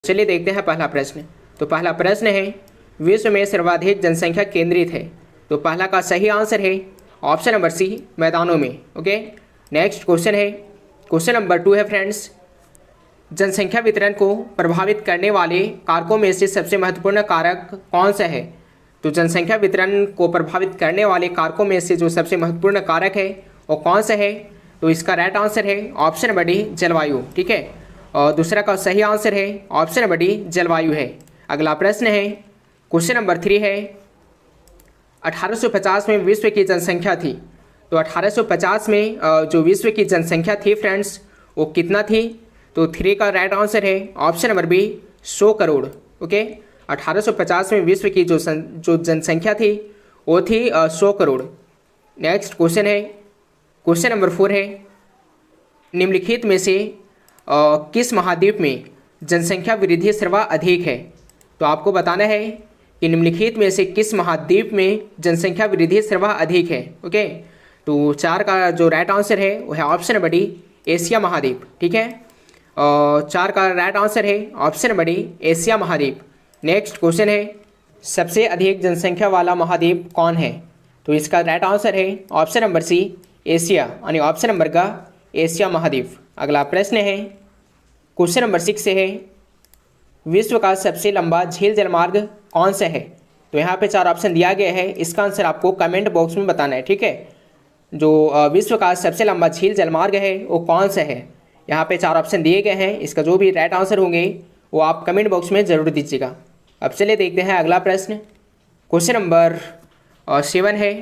चलिए देखते हैं पहला प्रश्न। तो पहला प्रश्न है, विश्व में सर्वाधिक जनसंख्या केंद्रित है। तो पहला का सही आंसर है ऑप्शन नंबर सी, मैदानों में। ओके, नेक्स्ट क्वेश्चन है, क्वेश्चन नंबर 2 है फ्रेंड्स, जनसंख्या वितरण को प्रभावित करने वाले कारकों में से सबसे महत्वपूर्ण कारक कौन सा है। तो जनसंख्या वितरण को प्रभावित करने वाले कारकों में से जो सबसे महत्वपूर्ण कारक है वो कौन सा है। तो इसका राइट आंसर है ऑप्शन नंबर डी, जलवायु। ठीक है, और दूसरा का सही आंसर है ऑप्शन नंबर डी, जलवायु है। अगला प्रश्न है, क्वेश्चन नंबर 3 है, 1850 में विश्व की जनसंख्या थी। तो 1850 में जो विश्व की जनसंख्या थी फ्रेंड्स वो कितना थी। तो 3 का राइट आंसर है option number B, 100 crore. Okay, 1850 में विश्व की जो जनसंख्या थी वो थी 100 करोड़। नेक्स्ट क्वेश्चन है, क्वेश्चन नंबर 4 है, निम्नलिखित में से किस महाद्वीप में जनसंख्या वृद्धि सर्वाधिक है। तो आपको बताना है कि निम्नलिखित में से किस महाद्वीप में जनसंख्या वृद्धि सर्वाधिक है। ओके, तो 4 का जो राइट आंसर है वो है ऑप्शन नंबर डी, एशिया महाद्वीप। ठीक है, 4 का राइट आंसर है ऑप्शन नंबर डी, एशिया महाद्वीप। नेक्स्ट क्वेश्चन है, सबसे अधिक जनसंख्या वाला महाद्वीप कौन है। तो इसका राइट आंसर है ऑप्शन नंबर सी, एशिया, यानी ऑप्शन नंबर का एशिया महाद्वीप। अगला प्रश्न है, क्वेश्चन नंबर 6 से है, विश्व का सबसे लंबा झील जलमार्ग कौन सा है। तो यहाँ पे 4 ऑप्शन दिया गया है, इसका आंसर आपको कमेंट बॉक्स में बताना है। ठीक है, जो विश्व का सबसे लंबा झील जलमार्ग है वो कौन सा है। यहाँ पे 4 ऑप्शन दिए गए हैं, इसका जो भी राइट आंसर होंगे वो आप कमेंट बॉक्स में ज़रूर दीजिएगा। अब चलिए देखते हैं अगला प्रश्न। क्वेश्चन नंबर 7 है,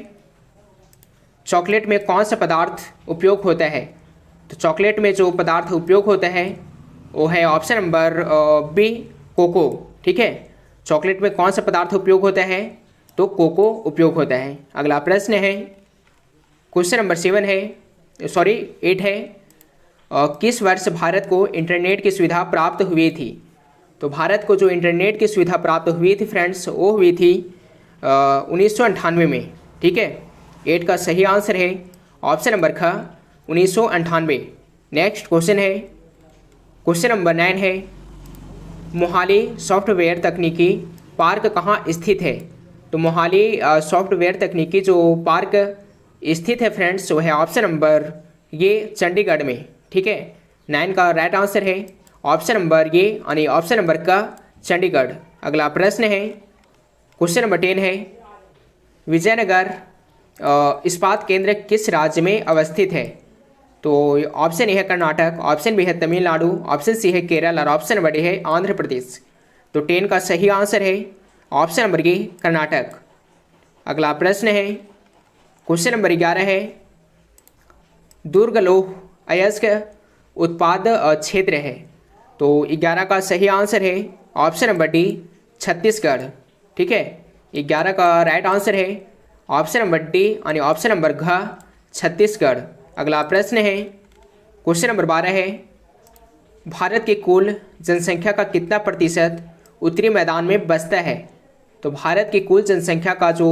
चॉकलेट में कौन सा पदार्थ उपयोग होता है। तो चॉकलेट में जो पदार्थ उपयोग होता है वो है ऑप्शन नंबर बी, कोको। ठीक है, चॉकलेट में कौन सा पदार्थ उपयोग होता है। तो कोको उपयोग होता है। अगला प्रश्न है, क्वेश्चन नंबर 8 है, किस वर्ष भारत को इंटरनेट की सुविधा प्राप्त हुई थी। तो भारत को जो इंटरनेट की सुविधा प्राप्त हुई थी फ्रेंड्स वो हुई थी 1998 में। ठीक है, 8 का सही आंसर है ऑप्शन नंबर ख, 1998। नेक्स्ट क्वेश्चन है, क्वेश्चन नंबर 9 है, मोहाली सॉफ्टवेयर तकनीकी पार्क कहाँ स्थित है। तो मोहाली सॉफ्टवेयर तकनीकी जो पार्क स्थित है फ्रेंड्स वो है ऑप्शन नंबर ये, चंडीगढ़ में। ठीक है, 9 का राइट आंसर है ऑप्शन नंबर ये, यानी ऑप्शन नंबर का चंडीगढ़। अगला प्रश्न है, क्वेश्चन नंबर 10 है, विजयनगर इस्पात केंद्र किस राज्य में अवस्थित है। तो ऑप्शन ए है कर्नाटक, ऑप्शन बी है तमिलनाडु, ऑप्शन सी है केरल और ऑप्शन नंबर डी है आंध्र प्रदेश। तो 10 का सही आंसर है ऑप्शन नंबर ए, कर्नाटक। अगला प्रश्न है, क्वेश्चन नंबर 11 है, दुर्ग लौह अयस्क उत्पाद क्षेत्र है। तो 11 का सही आंसर है ऑप्शन नंबर डी, छत्तीसगढ़। ठीक है, 11 का राइट आंसर है ऑप्शन नंबर डी, यानी ऑप्शन नंबर घ, छत्तीसगढ़। अगला प्रश्न है, क्वेश्चन नंबर 12 है, भारत की कुल जनसंख्या का कितना प्रतिशत उत्तरी मैदान में बसता है। तो भारत की कुल जनसंख्या का जो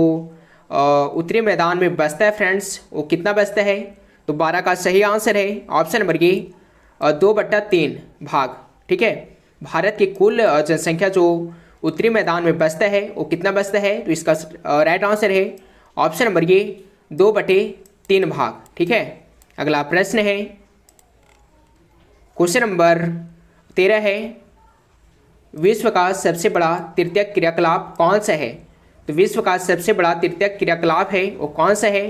उत्तरी मैदान में बसता है फ्रेंड्स वो कितना बसता है। तो 12 का सही आंसर है ऑप्शन नंबर ए, 2/3 भाग। ठीक है, भारत की कुल जनसंख्या जो उत्तरी मैदान में बसता है वो कितना बसता है। तो इसका राइट आंसर है ऑप्शन नंबर ए, 2/3 भाग। ठीक है, अगला प्रश्न है, क्वेश्चन नंबर 13 है, विश्व का सबसे बड़ा तृतीयक क्रियाकलाप कौन सा है। तो विश्व का सबसे बड़ा तृतीयक क्रियाकलाप है वो कौन सा है।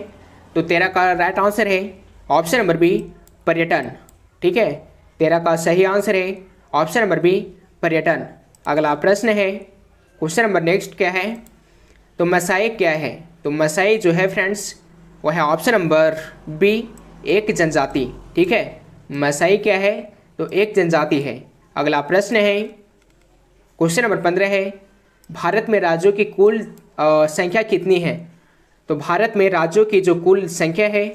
तो 13 का राइट आंसर है ऑप्शन नंबर बी, पर्यटन। ठीक है, 13 का सही आंसर है ऑप्शन नंबर बी, पर्यटन। अगला प्रश्न है, क्वेश्चन नंबर नेक्स्ट क्या है, तो मसाई क्या है। तो मसाई जो है फ्रेंड्स वो है ऑप्शन नंबर बी, एक जनजाति। ठीक है, मसाई क्या है तो एक जनजाति है। अगला प्रश्न है, क्वेश्चन नंबर 15 है, भारत में राज्यों की कुल संख्या कितनी है। तो भारत में राज्यों की जो कुल संख्या है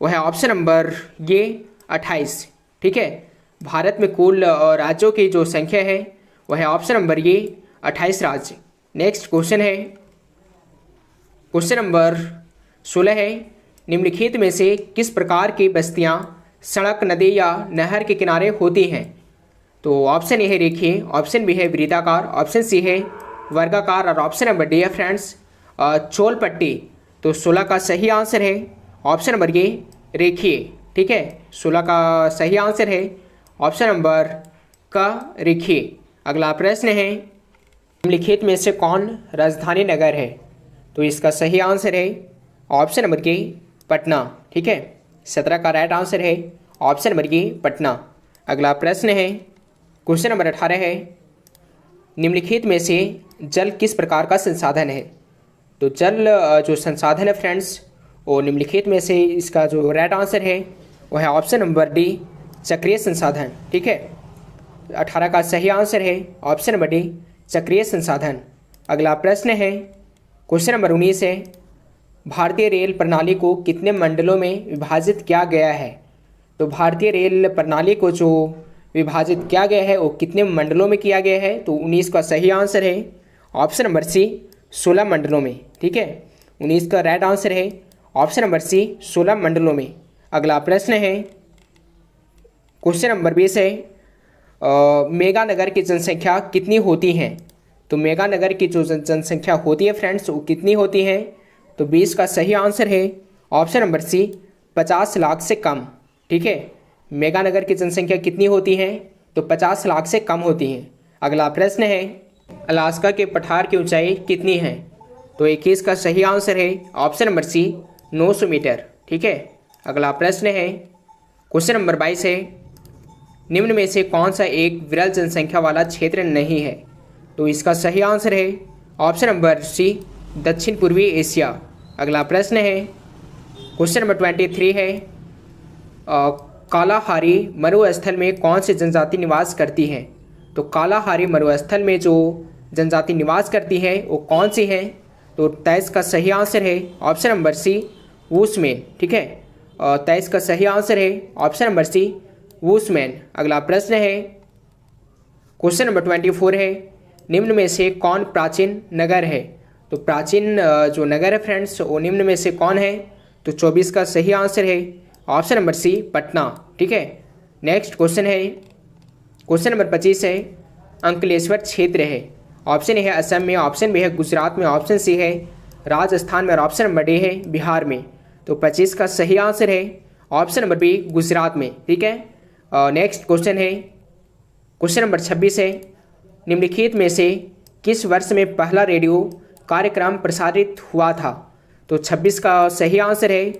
वो है ऑप्शन नंबर ये, 28। ठीक है, भारत में कुल राज्यों की जो संख्या है वो है ऑप्शन नंबर ये, 28 राज्य। नेक्स्ट क्वेश्चन है, क्वेश्चन नंबर 16 है, निम्नलिखित में से किस प्रकार की बस्तियां सड़क, नदी या नहर के किनारे होती हैं। तो ऑप्शन ए है रेखीय, ऑप्शन बी है वृत्ताकार, ऑप्शन सी है वर्गाकार और ऑप्शन नंबर डी है फ्रेंड्स चौल पट्टी। तो 16 का सही आंसर है ऑप्शन नंबर ए रेखीय। ठीक है, 16 का सही आंसर है ऑप्शन नंबर का रेखीय। अगला प्रश्न है निम्नलिखित में से कौन राजधानी नगर है? तो इसका सही आंसर है ऑप्शन नंबर ए पटना। ठीक है, 17 का राइट आंसर है ऑप्शन नंबर ए पटना। अगला प्रश्न है क्वेश्चन नंबर 18 है निम्नलिखित में से जल किस प्रकार का संसाधन है? तो जल जो संसाधन है फ्रेंड्स वो निम्नलिखित में से इसका जो राइट आंसर है वो है ऑप्शन नंबर डी चक्रीय संसाधन। ठीक है, 18 का सही आंसर है ऑप्शन नंबर डी चक्रीय संसाधन। अगला प्रश्न है क्वेश्चन नंबर 19 है भारतीय रेल प्रणाली को कितने मंडलों में विभाजित किया गया है? तो भारतीय रेल प्रणाली को जो विभाजित किया गया है वो कितने मंडलों में किया गया है? तो 19 का सही आंसर है ऑप्शन नंबर सी 16 मंडलों में। ठीक है, 19 का राइट आंसर है ऑप्शन नंबर सी 16 मंडलों में। अगला प्रश्न है क्वेश्चन नंबर 20 है मेगा नगर की जनसंख्या कितनी होती है? तो मेगा नगर की जो जनसंख्या होती है फ्रेंड्स वो कितनी होती है? तो 20 का सही आंसर है ऑप्शन नंबर सी 50 लाख से कम। ठीक है, मेगा नगर की जनसंख्या कितनी होती है? तो 50 लाख से कम होती है। अगला प्रश्न है अलास्का के पठार की ऊंचाई कितनी है? तो 21 का सही आंसर है ऑप्शन नंबर सी 900 मीटर। ठीक है, अगला प्रश्न है क्वेश्चन नंबर 22 है निम्न में से कौन सा एक विरल जनसंख्या वाला क्षेत्र नहीं है? तो इसका सही आंसर है ऑप्शन नंबर सी दक्षिण पूर्वी एशिया। अगला प्रश्न है क्वेश्चन नंबर 23 है कालाहारी मरुस्थल में कौन सी जनजाति निवास करती है? तो कालाहारी मरुस्थल में जो जनजाति निवास करती है वो कौन सी है? तो 23 का सही आंसर है ऑप्शन नंबर सी वूसमैन। ठीक है, 23 का सही आंसर है ऑप्शन नंबर सी वूसमैन। अगला प्रश्न है क्वेश्चन नंबर 24 है निम्न में से कौन प्राचीन नगर है? तो प्राचीन जो नगर है फ्रेंड्स वो निम्न में से कौन है? तो 24 का सही आंसर है ऑप्शन नंबर सी पटना। ठीक है, नेक्स्ट क्वेश्चन है क्वेश्चन नंबर 25 है अंकलेश्वर क्षेत्र है। ऑप्शन ए है असम में, ऑप्शन बी है गुजरात में, ऑप्शन सी है राजस्थान में और ऑप्शन नंबर डी है बिहार में। तो 25 का सही आंसर है ऑप्शन नंबर बी गुजरात में। ठीक है, नेक्स्ट क्वेश्चन है क्वेश्चन नंबर 26 है निम्नलिखित में से किस वर्ष में पहला रेडियो कार्यक्रम प्रसारित हुआ था? तो 26 का सही आंसर है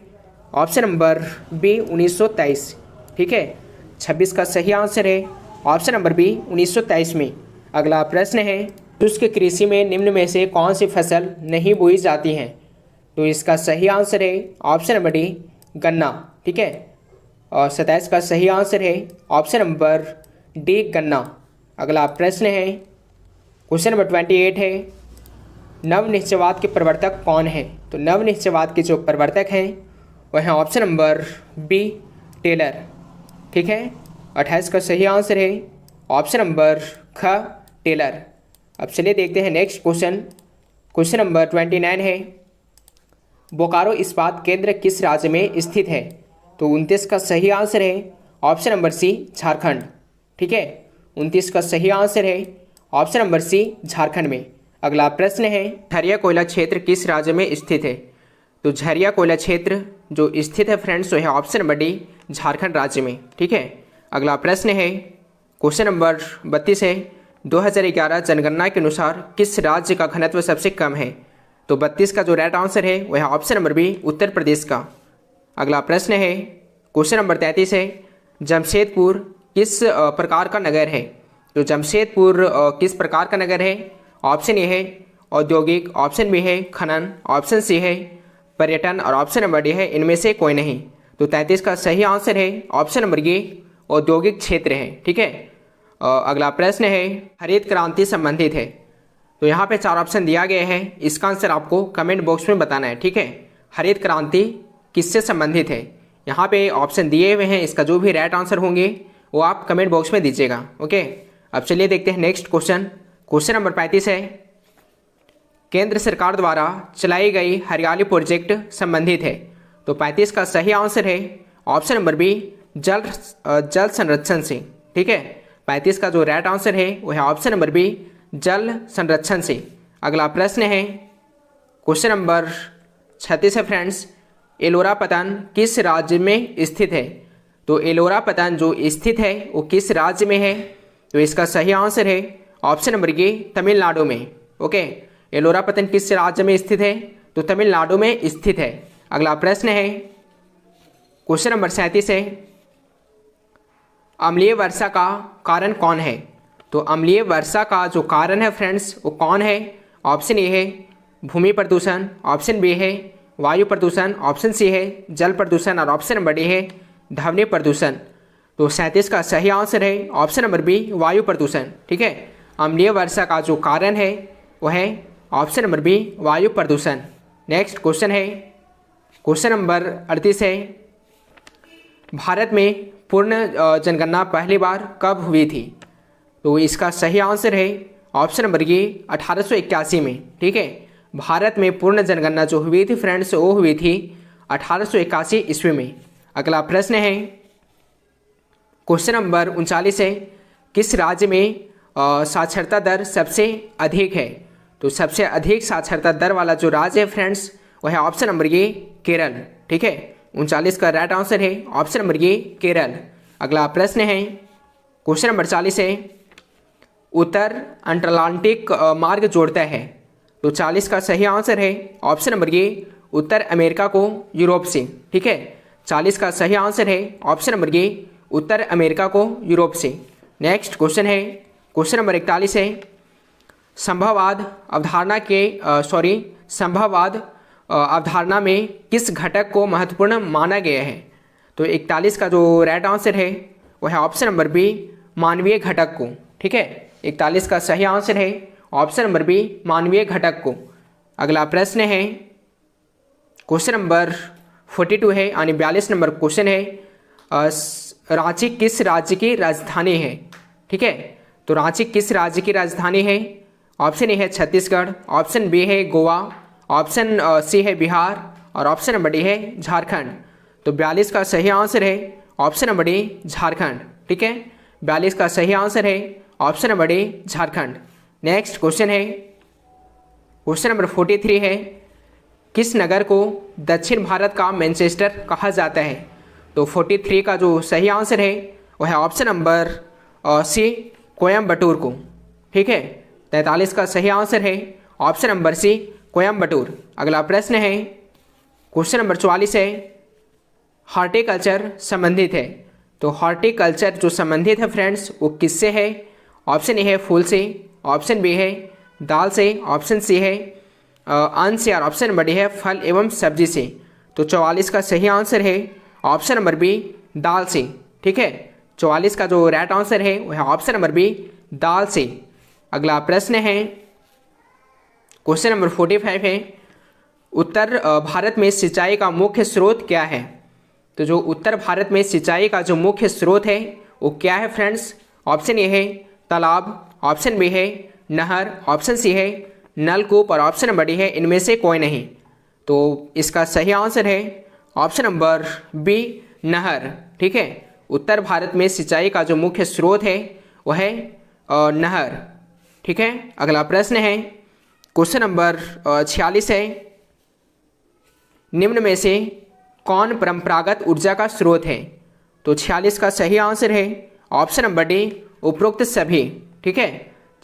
ऑप्शन नंबर बी 1923। ठीक है, 26 का सही आंसर है ऑप्शन नंबर बी 1923 में। अगला प्रश्न है शुष्क कृषि में निम्न में से कौन सी फसल नहीं बोई जाती है? तो इसका सही आंसर है ऑप्शन नंबर डी गन्ना। ठीक है, और 27 का सही आंसर है ऑप्शन नंबर डी गन्ना। अगला प्रश्न है क्वेश्चन नंबर 28 है नवनिश्चयवाद के प्रवर्तक कौन है? तो नवनिश्चयवाद के जो प्रवर्तक हैं वह है ऑप्शन नंबर बी टेलर। ठीक है, 28 का सही आंसर है ऑप्शन नंबर ख टेलर। अब चलिए देखते हैं नेक्स्ट क्वेश्चन। क्वेश्चन नंबर 29 है बोकारो इस्पात केंद्र किस राज्य में स्थित है? तो 29 का सही आंसर है ऑप्शन नंबर सी झारखंड। ठीक है, 29 का सही आंसर है ऑप्शन नंबर सी झारखंड में। अगला प्रश्न है झरिया कोयला क्षेत्र किस राज्य में स्थित है? तो झरिया कोयला क्षेत्र जो स्थित है फ्रेंड्स वो है ऑप्शन नंबर डी झारखंड राज्य में। ठीक है, अगला प्रश्न है क्वेश्चन नंबर 32 है 2011 जनगणना के अनुसार किस राज्य का घनत्व सबसे कम है? तो 32 का जो राइट आंसर है वह है option number B Uttar Pradesh का। अगला प्रश्न है क्वेश्चन नंबर 33 है जमशेदपुर किस प्रकार का नगर है? तो जमशेदपुर किस प्रकार का नगर है? ऑप्शन ए है औद्योगिक, ऑप्शन बी है खनन, ऑप्शन सी है पर्यटन और ऑप्शन नंबर डी है इनमें से कोई नहीं। तो 33 का सही आंसर है ऑप्शन नंबर ए औद्योगिक क्षेत्र है। ठीक है, अगला प्रश्न है हरित क्रांति संबंधित है। तो यहाँ पे 4 ऑप्शन दिया गया है, इसका आंसर आपको कमेंट बॉक्स में बताना है। ठीक है, हरित क्रांति किससे संबंधित है? यहाँ पे ऑप्शन दिए हुए हैं, इसका जो भी राइट आंसर होंगे वो आप कमेंट बॉक्स में दीजिएगा। ओके, अब चलिए देखते हैं नेक्स्ट क्वेश्चन। क्वेश्चन नंबर 35 है केंद्र सरकार द्वारा चलाई गई हरियाली प्रोजेक्ट संबंधित है। तो 35 का सही आंसर है ऑप्शन नंबर बी जल संरक्षण से। ठीक है, 35 का जो राइट आंसर है वो है ऑप्शन नंबर बी, जल संरक्षण से। अगला प्रश्न है क्वेश्चन नंबर 36 है फ्रेंड्स, एलोरा पतन किस राज्य में स्थित है? तो एलोरा पतन जो स्थित है वो किस राज्य में है? तो इसका सही आंसर है ऑप्शन नंबर ए, तमिलनाडु में। ओके, एलोरा पतन किस राज्य में स्थित है? तो तमिलनाडु में स्थित है। अगला प्रश्न है क्वेश्चन नंबर 37 है, अम्लीय वर्षा का कारण कौन है? तो अम्लीय वर्षा का जो कारण है फ्रेंड्स वो कौन है? ऑप्शन ए है भूमि प्रदूषण, ऑप्शन बी है वायु प्रदूषण, ऑप्शन सी है जल प्रदूषण और ऑप्शन नंबर डी है ध्वनि प्रदूषण। तो 37 का सही आंसर है ऑप्शन नंबर बी, वायु प्रदूषण। ठीक है, अम्लीय वर्षा का जो कारण है वह है ऑप्शन नंबर बी, वायु प्रदूषण। नेक्स्ट क्वेश्चन है क्वेश्चन नंबर 38 है, भारत में पूर्ण जनगणना पहली बार कब हुई थी? तो इसका सही आंसर है ऑप्शन नंबर ए, 1881 में। ठीक है, भारत में पूर्ण जनगणना जो हुई थी फ्रेंड्स वो हुई थी 1881 ईस्वी में। अगला प्रश्न है क्वेश्चन नंबर 39 है, किस राज्य में साक्षरता दर सबसे अधिक है? तो सबसे अधिक साक्षरता दर वाला जो राज्य है फ्रेंड्स वह है ऑप्शन नंबर ए, केरल। ठीक है, 39 का राइट आंसर है ऑप्शन नंबर ए, केरल। अगला प्रश्न है क्वेश्चन नंबर 40 है, उत्तर अटलांटिक मार्ग जोड़ता है। तो 40 का सही आंसर है option number A, Uttar America को यूरोप से। ठीक है, 40 का सही आंसर है option number A, Uttar America को यूरोप से। नेक्स्ट क्वेश्चन है क्वेश्चन नंबर 41 है, संभववाद अवधारणा में किस घटक को महत्वपूर्ण माना गया है? तो 41 का जो राइट आंसर है वह है ऑप्शन नंबर बी, मानवीय घटक को। ठीक है, 41 का सही आंसर है ऑप्शन नंबर बी, मानवीय घटक को। अगला प्रश्न है क्वेश्चन नंबर 42 है यानी 42 नंबर क्वेश्चन है, रांची किस राज्य की राजधानी है? ठीक है, तो रांची किस राज्य की राजधानी है? ऑप्शन ए है छत्तीसगढ़, ऑप्शन बी है गोवा, ऑप्शन सी है बिहार और ऑप्शन नंबर डी है झारखंड। तो 42 का सही आंसर है ऑप्शन नंबर डी, झारखंड। ठीक है, 42 का सही आंसर है option number D, Jharkhand. Next question है क्वेश्चन नंबर 43 है, किस नगर को दक्षिण भारत का मैनचेस्टर कहा जाता है? तो 43 का जो सही आंसर है वह है ऑप्शन नंबर सी, कोयम्बटूर को। ठीक है, 43 का सही आंसर है ऑप्शन नंबर सी, कोयम्बटूर। अगला प्रश्न है क्वेश्चन नंबर 44 है, हॉर्टिकल्चर संबंधित है। तो हॉर्टिकल्चर जो संबंधित है फ्रेंड्स वो किससे है? ऑप्शन ए है फूल से, ऑप्शन बी है दाल से, ऑप्शन सी है अन्न से और ऑप्शन नंबर डी है फल एवं सब्जी से। तो 44 का सही आंसर है ऑप्शन नंबर बी, दाल से। ठीक है, 44 का जो राइट आंसर है वह है ऑप्शन नंबर बी, दाल से। अगला प्रश्न है क्वेश्चन नंबर 45 है, उत्तर भारत में सिंचाई का मुख्य स्रोत क्या है? तो जो उत्तर भारत में सिंचाई का जो मुख्य स्रोत है वो क्या है फ्रेंड्स? ऑप्शन ए है तालाब, ऑप्शन बी है नहर, ऑप्शन सी है नलकूप और ऑप्शन नंबर डी है इनमें से कोई नहीं। तो इसका सही आंसर है ऑप्शन नंबर बी, नहर। ठीक है, उत्तर भारत में सिंचाई का जो मुख्य स्रोत है वह है नहर। ठीक है, अगला प्रश्न है क्वेश्चन नंबर 46 है, निम्न में से कौन परंपरागत ऊर्जा का स्रोत है? तो 46 का सही आंसर है ऑप्शन नंबर डी, उपरोक्त सभी। ठीक है,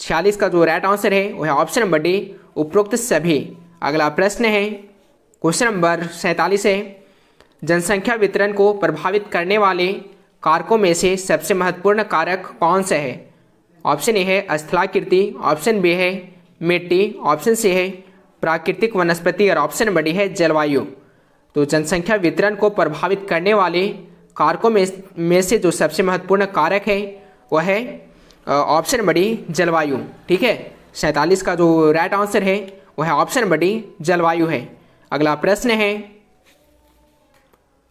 46 का जो राइट आंसर है वह है ऑप्शन नंबर डी, उपरोक्त सभी। अगला प्रश्न है क्वेश्चन नंबर 47 है, जनसंख्या वितरण को प्रभावित करने वाले कारकों में से सबसे महत्वपूर्ण कारक कौन सा है? ऑप्शन ए है स्थलाकृति, ऑप्शन बी है मिट्टी, ऑप्शन सी है प्राकृतिक वनस्पति और ऑप्शन नंबर डी है जलवायु। तो जनसंख्या वितरण को प्रभावित करने वाले कारकों में से जो सबसे महत्वपूर्ण कारक है वह है ऑप्शन नंबर डी, जलवायु। ठीक है, 47 का जो राइट आंसर है वह है ऑप्शन नंबर डी, जलवायु है। अगला प्रश्न है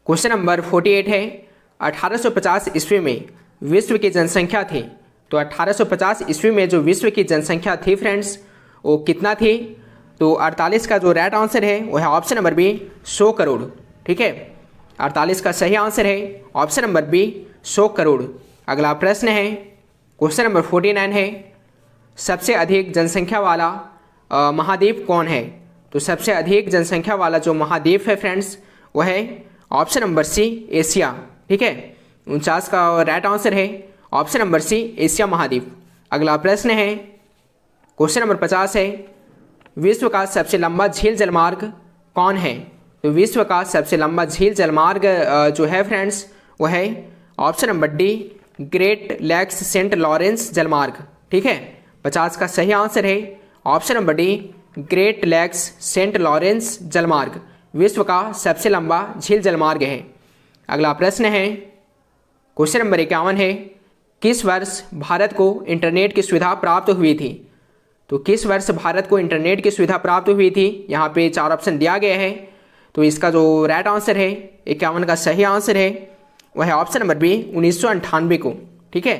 क्वेश्चन नंबर 48 है, 1850 ईस्वी में विश्व की जनसंख्या थी। तो 1850 ईस्वी में जो विश्व की जनसंख्या थी फ्रेंड्स वो कितना थी? तो 48 का जो राइट आंसर है वह है ऑप्शन नंबर बी, 100 करोड़। ठीक है, 48 का सही आंसर है ऑप्शन नंबर बी, 100 करोड़। अगला प्रश्न है क्वेश्चन नंबर 49 है, सबसे अधिक जनसंख्या वाला महाद्वीप कौन है? तो सबसे अधिक जनसंख्या वाला जो महाद्वीप है फ्रेंड्स वो है ऑप्शन नंबर सी, एशिया। ठीक है, 49 का राइट आंसर है ऑप्शन नंबर सी, एशिया महाद्वीप। अगला प्रश्न है क्वेश्चन नंबर 50 है, विश्व का सबसे लंबा झील जलमार्ग कौन है? तो विश्व का सबसे लंबा झील जलमार्ग जो है फ्रेंड्स वो है option number D, Great Lakes Saint Lawrence जलमार्ग। ठीक है, 50 का सही आंसर है option number D, Great Lakes Saint Lawrence जलमार्ग विश्व का सबसे लंबा झील जलमार्ग है। अगला प्रश्न है क्वेश्चन नंबर 51 है, किस वर्ष भारत को इंटरनेट की सुविधा प्राप्त हुई थी? तो किस वर्ष भारत को इंटरनेट की सुविधा प्राप्त हुई थी? यहाँ पे 4 ऑप्शन दिया गया है। तो इसका जो राइट आंसर है 51 का सही आंसर है वह है ऑप्शन नंबर बी, 1998 को। ठीक है,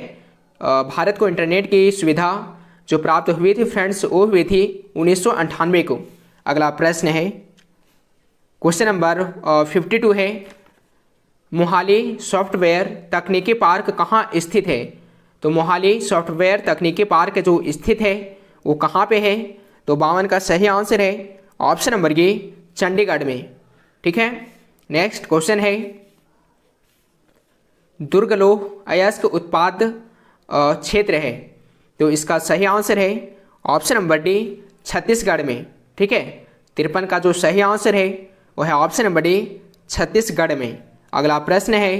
भारत को इंटरनेट की सुविधा जो प्राप्त हुई थी फ्रेंड्स वो हुई थी 1998 को। अगला प्रश्न है क्वेश्चन नंबर 52 है, मोहाली सॉफ्टवेयर तकनीकी पार्क कहाँ स्थित है? तो मोहाली सॉफ्टवेयर तकनीकी पार्क जो स्थित है वो कहाँ पे है? तो 52 का सही आंसर है ऑप्शन नंबर ए, चंडीगढ़ में। ठीक है, नेक्स्ट क्वेश्चन है, दुर्गलोह अयस्क उत्पाद क्षेत्र है। तो इसका सही आंसर है ऑप्शन नंबर डी, छत्तीसगढ़ में। ठीक है, 53 का जो सही आंसर है वह है ऑप्शन नंबर डी, छत्तीसगढ़ में। अगला प्रश्न है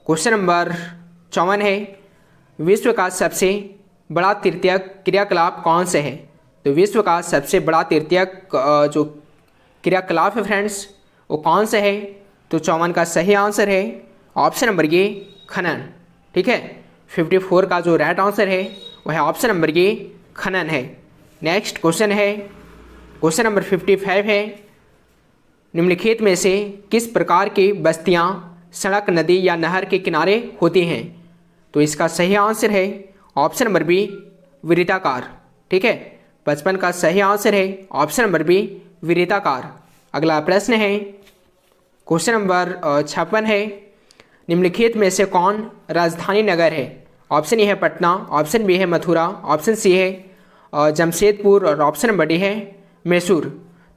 क्वेश्चन नंबर 54 है, विश्व का सबसे बड़ा तृतीय क्रियाकलाप कौन से है? तो विश्व का सबसे बड़ा तृतीय जो क्रियाकलाप है फ्रेंड्स वो कौन सा है? तो 54 का सही आंसर है ऑप्शन नंबर ए, खनन। ठीक है, 54 का जो राइट आंसर है वह है ऑप्शन नंबर ए, खनन है। नेक्स्ट क्वेश्चन है क्वेश्चन नंबर 55 है, निम्नलिखित में से किस प्रकार की बस्तियां सड़क, नदी या नहर के किनारे होती हैं? तो इसका सही आंसर है ऑप्शन नंबर बी, वृत्ताकार। ठीक है, 55 का सही आंसर है ऑप्शन नंबर बी, वृत्ताकार। अगला प्रश्न है क्वेश्चन नंबर 56 है, निम्नलिखित में से कौन राजधानी नगर है? ऑप्शन ए है पटना, ऑप्शन बी है मथुरा, ऑप्शन सी है जमशेदपुर और ऑप्शन नंबर डी है मैसूर।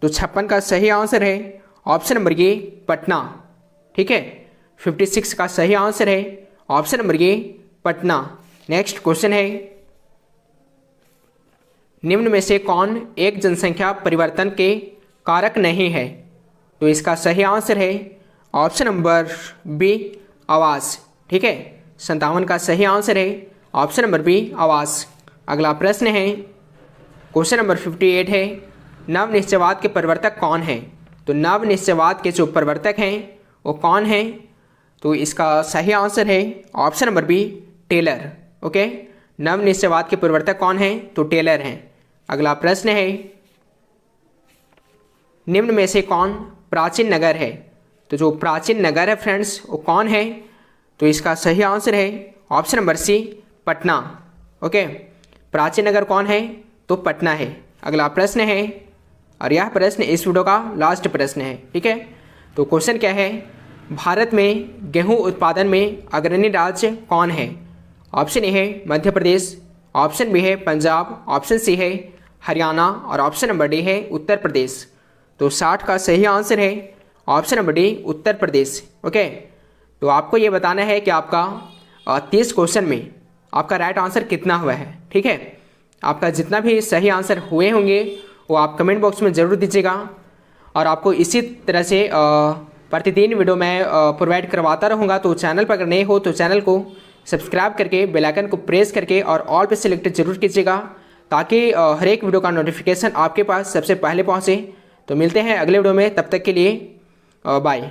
तो 56 का सही आंसर है ऑप्शन नंबर ए, पटना। ठीक है, 56 का सही आंसर है option number A, Patna. Next question है, निम्न में से कौन एक जनसंख्या परिवर्तन के कारक नहीं है? तो इसका सही आंसर है ऑप्शन नंबर बी, आवास। ठीक है, 57 का सही आंसर है ऑप्शन नंबर बी, आवास। अगला प्रश्न है क्वेश्चन नंबर 58 है, नव निश्चयवाद के प्रवर्तक कौन है? तो नव निश्चयवाद के जो प्रवर्तक हैं वो कौन हैं? तो इसका सही आंसर है option number B, Taylor. Okay, नव निश्चयवाद के प्रवर्तक कौन हैं? तो टेलर हैं। अगला प्रश्न है, निम्न में से कौन प्राचीन नगर है? तो जो प्राचीन नगर है फ्रेंड्स वो कौन है? तो इसका सही आंसर है option number C, Patna. Okay, प्राचीन नगर कौन है? तो पटना है। अगला प्रश्न है और यह प्रश्न इस वीडियो का लास्ट प्रश्न है। ठीक है, तो क्वेश्चन क्या है, भारत में गेहूं उत्पादन में अग्रणी राज्य कौन है? ऑप्शन ए है मध्य प्रदेश, ऑप्शन बी है पंजाब, ऑप्शन सी है हरियाणा और ऑप्शन नंबर डी है उत्तर प्रदेश। तो 60 का सही आंसर है option number D, Uttar Pradesh. Okay, तो आपको ये बताना है कि आपका 30 क्वेश्चन में आपका राइट आंसर कितना हुआ है। ठीक है, आपका जितना भी सही आंसर हुए होंगे वो आप कमेंट बॉक्स में ज़रूर दीजिएगा और आपको इसी तरह से प्रतिदिन वीडियो मैं प्रोवाइड करवाता रहूँगा। तो चैनल पर अगर नए हो तो चैनल को सब्सक्राइब करके बेल आइकन को प्रेस करके और ऑल पे सिलेक्ट जरूर कीजिएगा ताकि हर एक वीडियो का नोटिफिकेशन आपके पास सबसे पहले पहुँचे। तो मिलते हैं अगले वीडियो में, तब तक के लिए बाय।